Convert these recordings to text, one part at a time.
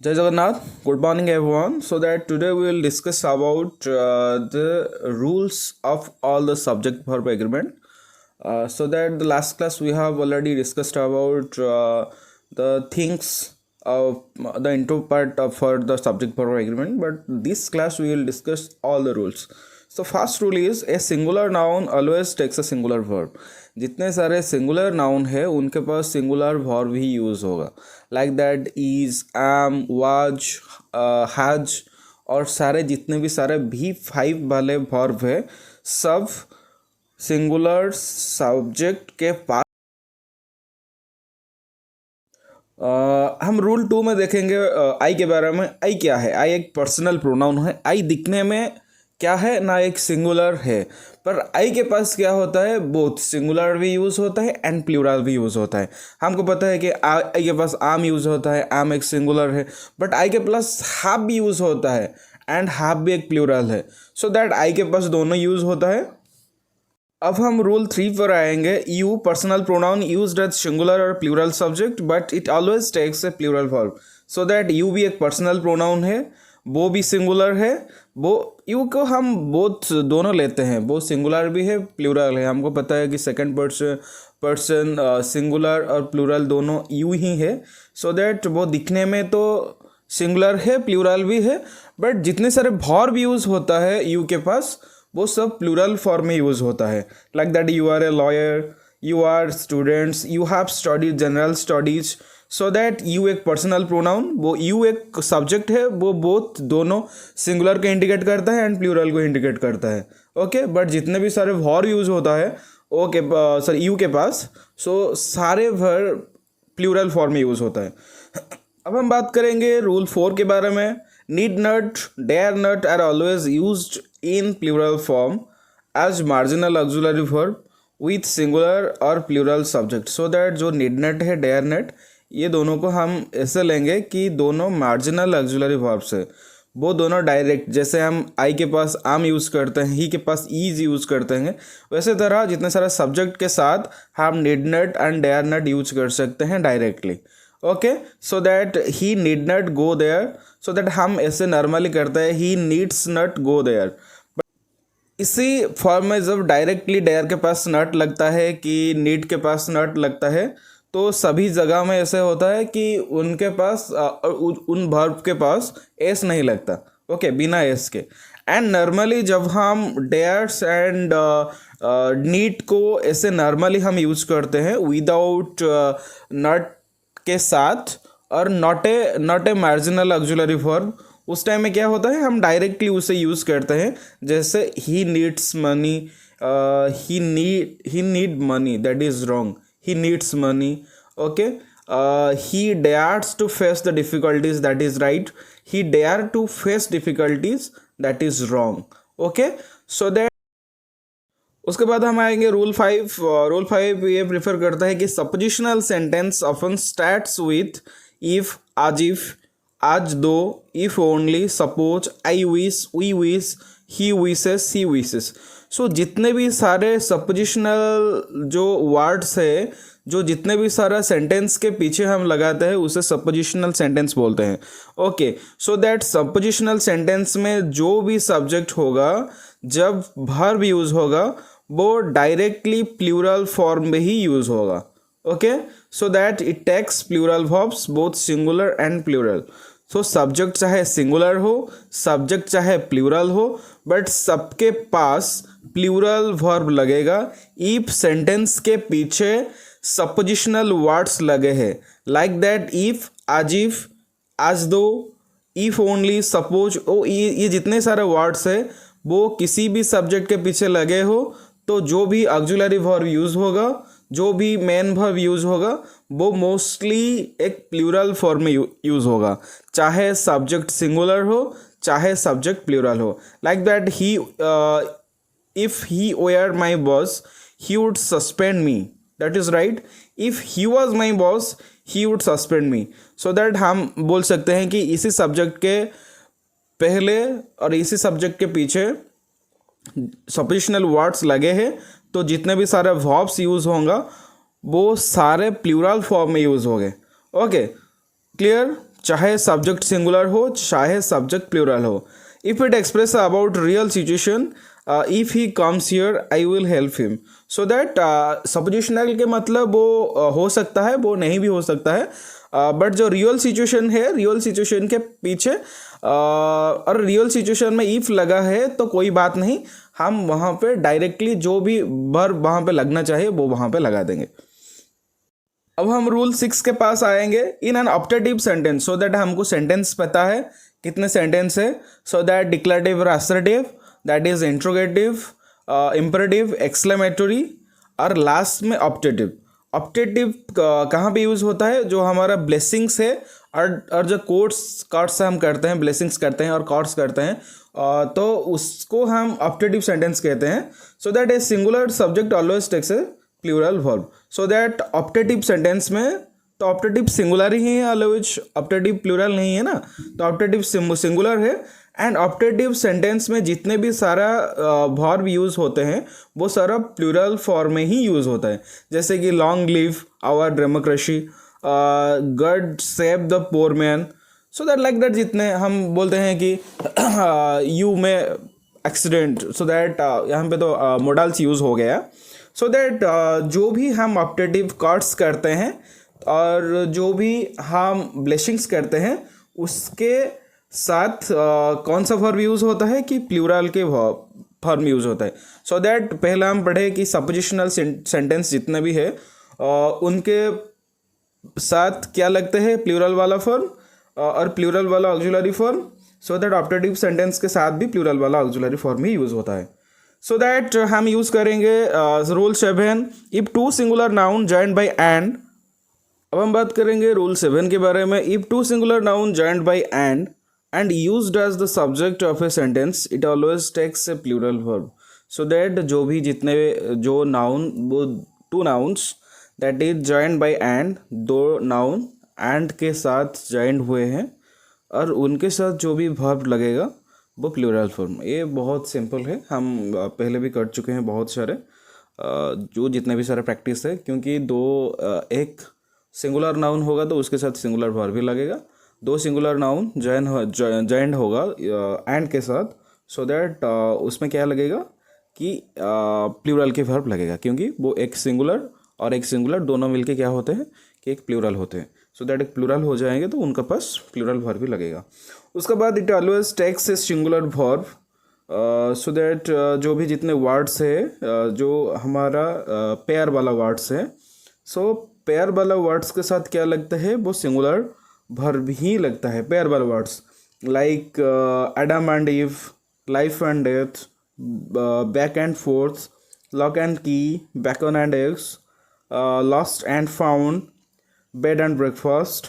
Jai Jagannath, good morning everyone. So that today we will discuss about the rules of all the subject verb agreement. So that the last class we have already discussed about the things of the intro part of for the subject verb agreement. But this class we will discuss all the rules. So first rule is a singular noun always takes a singular verb. जितने सारे singular noun है उनके पास singular verb ही use होगा. Like that is, am, was, has और सारे जितने भी सारे भी 5 वाले वर्ब है सब सिंगुलर सब्जेक्ट के पास. हम रूल 2 में देखेंगे आई के बारे में. आई क्या है? आई एक पर्सनल प्रोनाउन है. आई दिखने में क्या है ना, एक सिंगुलर है, पर आई के पास क्या होता है, बोथ सिंगुलर भी यूज़ होता है एंड प्लूरल भी यूज़ होता है. हमको पता है कि आई के पास आम यूज़ होता है, आम एक सिंगुलर है, बट आई के प्लस हाफ भी यूज़ होता है एंड हाफ भी एक प्लूरल है. सो दैट आई के पास दोनों यूज़ होता है. अब हम रूल 3 पर आएंगे. You personal pronoun used as singular और plural subject but it always takes a plural verb. So that you भी एक पर्सनल प्रोनाउन है, वो भी सिंगुलर है. वो यू को हम बोथ दोनों लेते हैं, वो सिंगुलर भी है प्लूरल है. हमको पता है कि सेकंड पर्सन सिंगुलर और प्लूरल दोनों यू ही है. सो दैट वो दिखने में तो सिंगुलर है प्लूरल भी है, बट जितने सारे वर्ब यूज़ होता है यू के पास वो सब प्लूरल फॉर्म में यूज़ होता है. Like that you are a lawyer, you are students, you have studied general studies. So that you एक पर्सनल प्रोनाउन, वो यू एक सब्जेक्ट है, वो बोथ दोनों सिंगुलर को इंडिकेट करता है एंड प्लूरल को इंडिकेट करता है. ओके, बट जितने भी सारे वर्ब यूज़ होता है ओके सर यू के पास, सो सारे वर्ब प्लूरल फॉर्म में यूज़ होता है. अब हम बात करेंगे रूल 4 के बारे में. Need not, dare not are always used in plural form as marginal auxiliary verb with singular और प्लूरल सब्जेक्ट. सो दैट जो नीड नॉट है, डेयर नॉट, ये दोनों को हम ऐसे लेंगे कि दोनों मार्जिनल ऑक्सिलरी वर्ब्स है. वो दोनों डायरेक्ट, जैसे हम आई के पास आम यूज़ करते हैं, ही के पास ईज यूज़ करते हैं, वैसे तरह जितने सारे सब्जेक्ट के साथ हम need not and dare not use कर सकते हैं directly. Okay, so that he need not go there. So that हम ऐसे नॉर्मली करते हैं he needs not go there. इसी फॉर्म में जब डायरेक्टली डेयर के पास नॉट लगता है कि नीड के पास नॉट लगता है, तो सभी जगह में ऐसे होता है कि उनके पास उन वर्ब के पास एस नहीं लगता. ओके, बिना एस के. एंड नॉर्मली जब हम डेयर्स एंड नीड को ऐसे नॉर्मली हम यूज करते हैं विदाउट नॉट के साथ और not a marginal auxiliary verb, उस टाइम में क्या होता है, हम डायरेक्टली उसे यूज़ करते हैं. जैसे he needs money, he need money, that is wrong. He needs money. Okay, he dares to face the difficulties, that is right. He dare to face difficulties, that is wrong. Okay, so that उसके बाद हम आएंगे rule 5. Rule 5 ये prefer करता है कि suppositional sentence often starts with if, as if, as though, if only, suppose, I wish, we wish, he wishes, he wishes. So जितने भी सारे सपोजिशनल जो वर्ड्स है, जो जितने भी सारा सेंटेंस के पीछे हम लगाते हैं उसे सपोजिशनल सेंटेंस बोलते हैं. Okay, so that suppositional sentence में जो भी सब्जेक्ट होगा, जब वर्ब यूज़ होगा, वो डायरेक्टली प्लूरल फॉर्म में ही यूज़ होगा. Okay, so that it takes plural verbs both singular and plural. तो सब्जेक्ट चाहे सिंगुलर हो, सब्जेक्ट चाहे प्लूरल हो, बट सबके पास प्लूरल वर्ब लगेगा इफ सेंटेंस के पीछे सपोजिशनल वर्ड्स लगे हैं. Like that if, as if, as though, if only, suppose, ये जितने सारे वर्ड्स है वो किसी भी सब्जेक्ट के पीछे लगे हो, तो जो भी ऑक्सिलरी वर्ब यूज़ होगा, जो भी मेन वर्ब यूज़ होगा, वो मोस्टली एक प्लूरल फॉर्म में यूज़ होगा, चाहे सब्जेक्ट सिंगुलर हो चाहे सब्जेक्ट प्लूरल हो. Like that he, if he were my boss he would suspend me, that is right. If he was my boss he would suspend me. So that हम बोल सकते हैं कि इसी सब्जेक्ट के पहले और इसी सब्जेक्ट के पीछे सपोजिशनल वर्ड्स लगे हैं, तो जितने भी सारे वर्ब्स यूज़ होंगे वो सारे प्लूरल फॉर्म में यूज़ होंगे. Okay, clear. चाहे सब्जेक्ट सिंगुलर हो चाहे सब्जेक्ट प्लूरल हो. If it express about real situation, if he comes here I will help him. So that suppositional के मतलब वो हो सकता है, वो नहीं भी हो सकता है, बट जो रियल सिचुएशन है, रियल सिचुएशन के पीछे और रियल सिचुएशन में इफ लगा है तो कोई बात नहीं, हम वहाँ पे डायरेक्टली जो भी वर्ब वहाँ पे लगना चाहिए वो वहाँ पे लगा देंगे. अब हम रूल 6 के पास आएंगे. In an optative sentence, so that हमको सेंटेंस पता है कितने सेंटेंस है. सो दैट डिक्लेरेटिव और assertive, that is interrogative, imperative, exclamatory और लास्ट में ऑप्टेटिव. ऑप्टेटिव कहाँ पे यूज़ होता है? जो हमारा ब्लेसिंग्स है और जो कोट्स से हम करते हैं, ब्लेसिंग्स करते हैं और कॉट्स करते हैं, तो उसको हम ऑप्टेटिव सेंटेंस कहते हैं. So that a singular subject always takes a plural verb. So that optative sentence में तो ऑप्टेटिव सिंगुलर ही है, ऑलवेज ऑप्टेटिव प्लूरल नहीं है ना, तो ऑप्टेटिव सिंगुलर है. एंड ऑप्टेटिव सेंटेंस में जितने भी सारा वर्ब यूज़ होते हैं वो सारा प्लूरल फॉर्म में ही यूज़ होता है. जैसे कि long live our democracy, God save the poor man. So that like that जितने हम बोलते हैं कि यू में एक्सीडेंट, सो दैट यहाँ पे तो मोडल्स यूज़ हो गया. सो दैट जो भी हम ऑप्टेटिव कॉट्स करते हैं और जो भी हम ब्लेसिंग्स करते हैं उसके साथ कौन सा फॉर्म यूज़ होता है कि प्लूरल के फॉर्म यूज़ होता है. सो दैट पहला हम पढ़े कि सपोजिशनल सेंटेंस जितने भी है उनके साथ क्या लगते हैं? प्लूरल वाला फॉर्म और प्लूरल वाला auxiliary form. So that optative sentence के साथ भी प्लूरल वाला ऑक्सिलरी फॉर्म ही यूज़ होता है. सो दैट हम यूज़ करेंगे rule 7. If two singular noun joined by and. अब हम बात करेंगे रूल 7 के बारे में. If two singular noun joined by and used as the subject of a sentence it always takes a plural verb. So that जो भी जितने जो नाउन, वो two nouns that is joined by and, दो noun and के साथ joined हुए हैं और उनके साथ जो भी वर्ब लगेगा वो प्लूरल फॉर्म. ये बहुत सिंपल है, हम पहले भी कर चुके हैं बहुत सारे, जो जितने भी सारे प्रैक्टिस है. क्योंकि एक सिंगुलर नाउन होगा तो उसके साथ सिंगुलर वर्ब भी लगेगा, दो सिंगुलर नाउन जॉइंड होगा एंड के साथ. सो दैट उसमें क्या लगेगा कि प्लूरल के वर्ब लगेगा, क्योंकि वो एक सिंगुलर और एक सिंगुलर दोनों मिलके क्या होते हैं कि एक प्लूरल होते हैं. सो दैट एक प्लूरल हो जाएंगे तो उनका पास प्लूरल वर्ब भी लगेगा. उसके बाद it always takes a singular verb. So that जो भी जितने वर्ड्स है जो हमारा पेयर वाला वर्ड्स है, सो पेयर वाला वर्ड्स के साथ क्या लगता है? वो सिंगुलर वर्ब ही लगता है. पेयर वाला words like Adam and Eve, life and death, back and forth, lock and key, bacon and eggs, lost and found, bed and breakfast,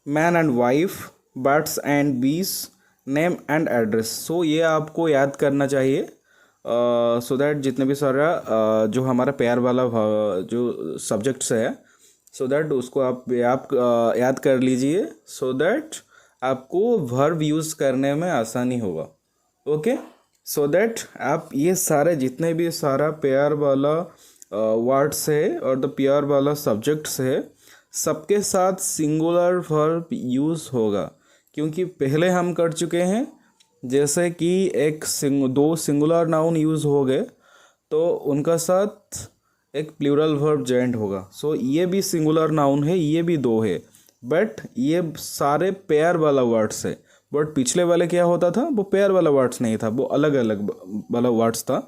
man and wife, birds and bees, name and address. So ये आपको याद करना चाहिए. So that जितने भी सारा जो हमारा पेयर वाला जो सब्जेक्ट्स है, सो दैट उसको आप याद कर लीजिए. सो दैट आपको वर्ब यूज़ करने में आसानी होगा. ओके, सो दैट आप ये सारे जितने भी सारा पेयर वाला वर्ड्स है और द पेयर वाला सब्जेक्ट्स है, सबके साथ सिंगुलर वर्ब यूज़ होगा. क्योंकि पहले हम कर चुके हैं, जैसे कि दो सिंगुलर नाउन यूज़ हो गए तो उनका साथ एक प्लूरल वर्ब जॉइंट होगा. सो ये भी सिंगुलर नाउन है, ये भी दो है, बट ये सारे पेयर वाला वर्ड्स है. बट पिछले वाले क्या होता था? वो पेयर वाला वर्ड्स नहीं था, वो अलग अलग वाला वर्ड्स था.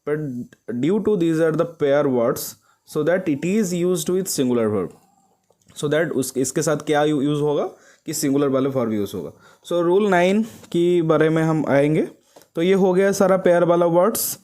But due to these are the pair words, so that it is used with singular verb. So that इसके साथ क्या यूज़ होगा कि सिंगुलर वाले वर्ब यूज़ होगा. सो रूल 9 की बारे में हम आएंगे. तो ये हो गया सारा पेयर वाला वर्ड्स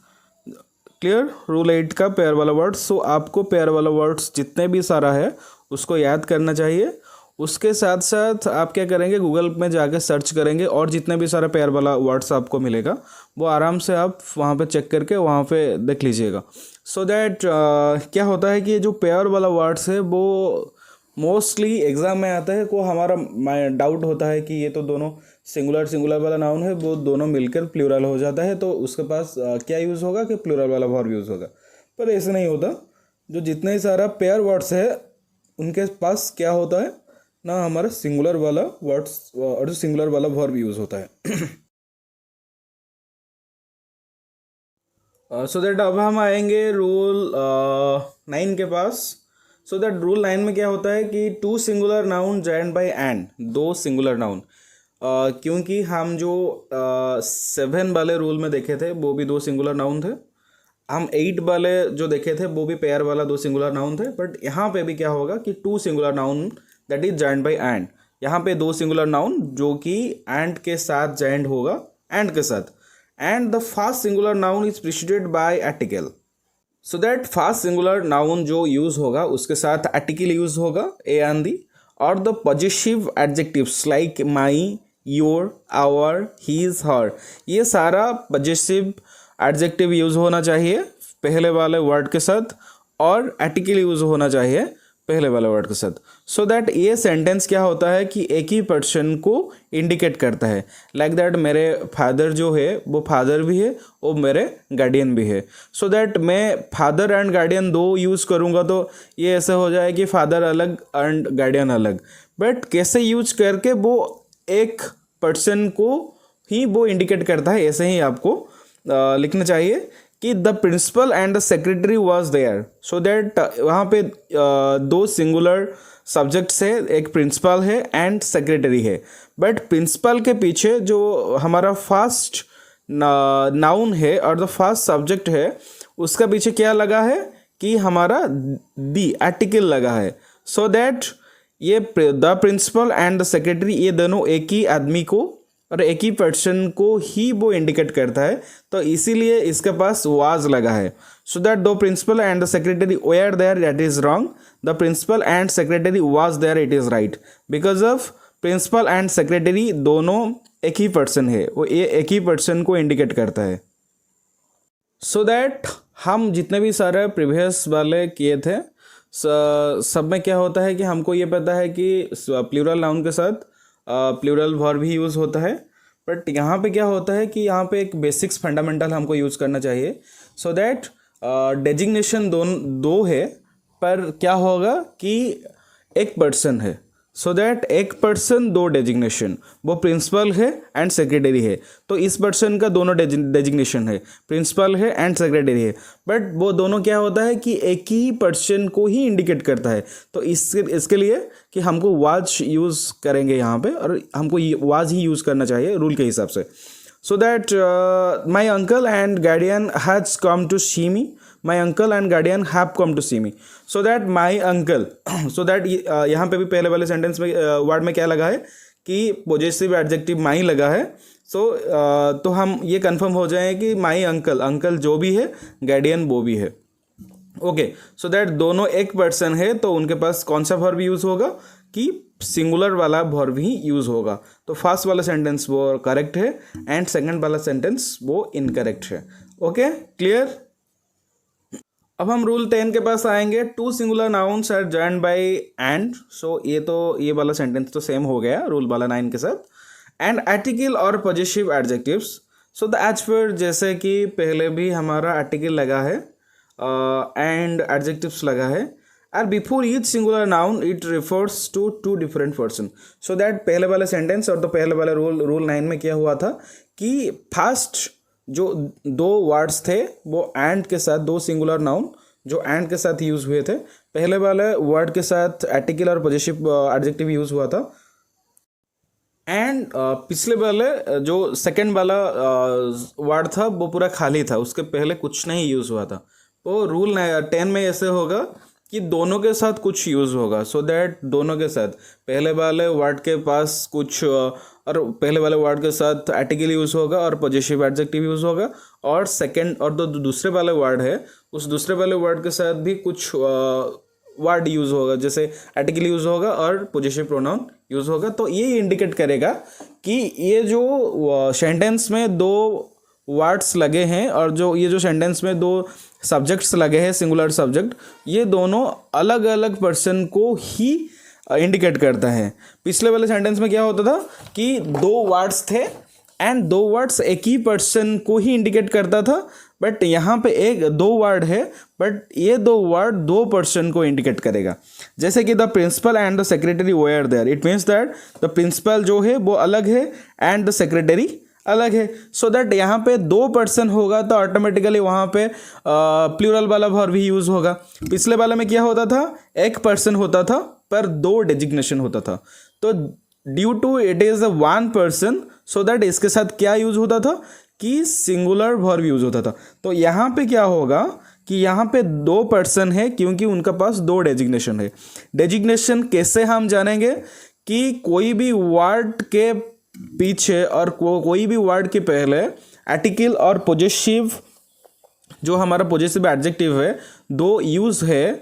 क्लियर. रूल 8 का पेयर वाला वर्ड्स. सो आपको पेयर वाला वर्ड्स जितने भी सारा है उसको याद करना चाहिए. उसके साथ साथ आप क्या करेंगे, गूगल में जाकर सर्च करेंगे और जितने भी सारा पेयर वाला वर्ड्स आपको मिलेगा वो आराम से आप वहाँ पे चेक करके वहाँ पे देख लीजिएगा. सो दैट क्या होता है कि जो पेयर वाला वर्ड्स है वो मोस्टली एग्ज़ाम में आता है. को हमारा डाउट होता है कि ये तो दोनों सिंगुलर वाला नाउन है, वो दोनों मिलकर प्लूरल हो जाता है, तो उसके पास क्या यूज़ होगा कि प्लूरल वाला वर्ब यूज़ होगा. पर ऐसे नहीं होता. जो जितने सारा पेयर वर्ड्स है उनके पास क्या होता है, ना हमारा सिंगुलर वाला वर्ड्स और सिंगुलर वाला वर्ब यूज़ होता है। सो दैट अब हम आएंगे रूल 9 के पास। सो दैट रूल 9 में क्या होता है कि two singular noun joined by and, दो सिंगुलर नाउन। क्योंकि हम जो 7 वाले रूल में देखे थे वो भी दो सिंगुलर नाउन थे, हम 8 वाले जो देखे थे वो भी पेयर वाला दो सिंगुलर नाउन थे, बट यहाँ पे भी क्या होगा कि two singular noun that is joined by and. यहाँ पे दो सिंगुलर नाउन जो कि एंड के साथ जॉइंड होगा, एंड के साथ, and the first singular noun is preceded by article. So that first singular noun जो use होगा उसके साथ article use होगा a and the, और the possessive adjectives like my, your, our, his, her, ये सारा possessive adjective use होना चाहिए पहले वाले word के साथ, और article use होना चाहिए पहले वाले वर्ड के साथ। सो दैट ये सेंटेंस क्या होता है कि एक ही पर्सन को इंडिकेट करता है। लाइक दैट मेरे फादर जो है वो फादर भी है और मेरे गार्डियन भी है। सो दैट मैं फादर एंड गार्डियन दो यूज़ करूँगा तो ये ऐसे हो जाए कि फादर अलग एंड गार्डियन अलग, बट कैसे यूज करके वो एक पर्सन को ही वो इंडिकेट करता है, ऐसे ही आपको लिखना चाहिए कि the principal and the secretary was there. So that वहाँ पे दो सिंगुलर सब्जेक्ट्स है, एक प्रिंसिपल है एंड सेक्रेटरी है, बट प्रिंसिपल के पीछे जो हमारा फर्स्ट नाउन है और द फर्स्ट सब्जेक्ट है उसका पीछे क्या लगा है कि हमारा दी आर्टिकल लगा है। सो दैट ये the principal and the secretary ये दोनों एक ही आदमी को और एक ही पर्सन को ही वो इंडिकेट करता है, तो इसीलिए इसके पास वाज लगा है। So that the principal and the secretary were there that is wrong, the principal and secretary was there it is right, because of principal and secretary दोनों एक ही पर्सन है, वो ये एक ही पर्सन को इंडिकेट करता है। सो दैट हम जितने भी सारे प्रीवियस वाले किए थे सब में क्या होता है कि हमको ये पता है कि प्लूरल नाउन के साथ प्लूरल वर्ब भी यूज़ होता है, बट यहाँ पे क्या होता है कि यहाँ पे एक बेसिक्स फंडामेंटल हमको यूज़ करना चाहिए। सो दैट डेजिग्नेशन दो है, पर क्या होगा कि एक पर्सन है। सो दैट एक पर्सन दो डेजिग्नेशन, वो प्रिंसिपल है एंड सेक्रेटरी है, तो इस पर्सन का दोनों डेजिग्नेशन है, प्रिंसिपल है एंड सेक्रेटरी है, बट वो दोनों क्या होता है कि एक ही पर्सन को ही इंडिकेट करता है। तो इसके लिए कि हमको वाज यूज़ करेंगे यहाँ पे, और हमको वाज ही यूज़ करना चाहिए रूल के हिसाब से। So that my uncle and guardian has come to see me, my uncle and guardian have come to see me. So that my uncle, so that यहाँ पे भी पहले वाले सेंटेंस में वर्ड में क्या लगा है कि पॉजेसिव एडजेक्टिव माई लगा है। तो हम ये कंफर्म हो जाए कि माई अंकल, अंकल जो भी है गार्डियन वो भी है। ओके, सो दैट दोनों एक पर्सन है, तो उनके पास कौन सा वर्ब यूज़ होगा कि सिंगुलर वाला वर्ब ही यूज़ होगा। तो फर्स्ट वाला सेंटेंस वो करेक्ट है एंड सेकंड वाला सेंटेंस वो इनकरेक्ट है। Okay, clear. अब हम रूल 10 के पास आएंगे। Two singular nouns are joined by and. So ये वाला सेंटेंस तो सेम हो गया रूल वाला 9 के साथ। एंड आर्टिकल और possessive adjectives. So the as per जैसे कि पहले भी हमारा आर्टिकल लगा है एंड एडजेक्टिव्स लगा है, और before each singular noun it refers to two different person. So that पहले वाले सेंटेंस और तो पहले वाले रूल 9 में क्या हुआ था कि फर्स्ट जो दो वर्ड्स थे वो एंड के साथ, दो सिंगुलर नाउन जो एंड के साथ यूज़ हुए थे, पहले वाले वर्ड के साथ आर्टिकल और पॉजेसिव एडजेक्टिव यूज़ हुआ था, एंड पिछले वाले जो सेकंड वाला वर्ड था वो पूरा खाली था, उसके पहले कुछ नहीं यूज़ हुआ था। तो रूल 10 में ऐसे होगा कि दोनों के साथ कुछ यूज़ होगा। सो दैट दोनों के साथ पहले वाले वर्ड के पास कुछ और पहले वाले वर्ड के साथ आर्टिकल यूज़ होगा और पॉजेसिव एडजेक्टिव यूज़ होगा, और सेकंड और जो दूसरे वाले वर्ड है उस दूसरे वाले वर्ड के साथ भी कुछ वर्ड यूज़ होगा, जैसे आर्टिकल यूज़ होगा और पॉजेसिव प्रोनाउन यूज़ होगा। तो ये इंडिकेट करेगा कि ये जो सेंटेंस में दो वर्ड्स लगे हैं और ये जो सेंटेंस में दो सब्जेक्ट्स लगे हैं, सिंगुलर सब्जेक्ट, ये दोनों अलग अलग पर्सन को ही इंडिकेट करता है। पिछले वाले सेंटेंस में क्या होता था कि दो वर्ड्स थे एंड दो वर्ड्स एक ही पर्सन को ही इंडिकेट करता था, बट यहाँ पे एक दो वर्ड है, बट ये दो वर्ड दो पर्सन को इंडिकेट करेगा। जैसे कि the principal and the secretary were there, it means that the principal जो है वो अलग है एंड द सेक्रेटरी अलग है। सो दैट यहाँ पे दो पर्सन होगा तो ऑटोमेटिकली वहाँ पे प्लूरल वाला वर्ब भी यूज होगा। पिछले वाले में क्या होता था, एक पर्सन होता था पर दो डेजिग्नेशन होता था। तो due to it is a one person, so that इसके साथ क्या यूज होता था कि सिंगुलर वर्ब यूज होता था। तो यहाँ पे क्या होगा कि यहाँ पे दो पर्सन है क्योंकि उनका पास दो डेजिग्नेशन है। डेजिग्नेशन कैसे हम जानेंगे कि कोई भी वर्ड के पीछे और कोई भी वर्ड के पहले आर्टिकल और पोजेसिव, जो हमारा पोजेसिव एडजेक्टिव है, दो यूज है।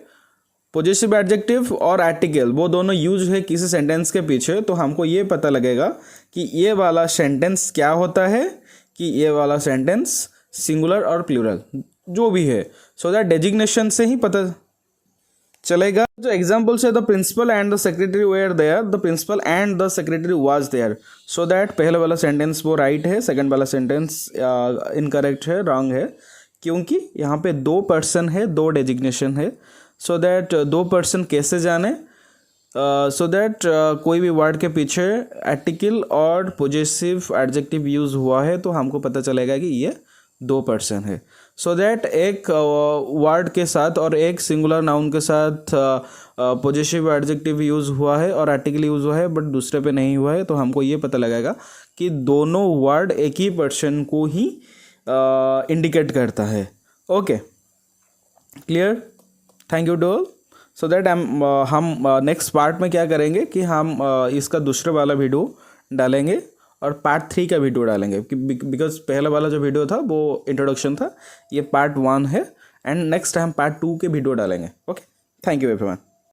पोजेसिव एडजेक्टिव और आर्टिकल वो दोनों यूज है किसी सेंटेंस के पीछे, तो हमको ये पता लगेगा कि ये वाला सेंटेंस क्या होता है, कि ये वाला सेंटेंस सिंगुलर और प्लूरल जो भी है। सो दैट डेजिग्नेशन से ही पता चलेगा। जो एग्जाम्पल्स है, the principal and the secretary were there, the principal and the secretary was there. So that पहले वाला सेंटेंस वो राइट है, सेकंड वाला सेंटेंस इनकरेक्ट है, रॉन्ग है, क्योंकि यहाँ पे दो पर्सन है, दो डेजिग्नेशन है। सो दैट दो पर्सन कैसे जाने, सो दैट कोई भी वर्ड के पीछे आर्टिकल और पोजेसिव एडजेक्टिव यूज हुआ है तो हमको पता चलेगा कि ये दो पर्सन है। सो दैट एक वर्ड के साथ और एक सिंगुलर नाउन के साथ पोजेसिव एडजेक्टिव यूज हुआ है और आर्टिकल यूज हुआ है, बट दूसरे पे नहीं हुआ है, तो हमको ये पता लगेगा कि दोनों वर्ड एक ही पर्सन को ही इंडिकेट करता है। Okay, clear? Thank you to all. So that हम नेक्स्ट पार्ट में क्या करेंगे कि हम इसका दूसरे वाला वीडियो डालेंगे और पार्ट 3 का वीडियो डालेंगे, बिकॉज पहला वाला जो वीडियो था वो इंट्रोडक्शन था, ये पार्ट 1 है, एंड नेक्स्ट टाइम पार्ट 2 के वीडियो डालेंगे। Okay, thank you everyone.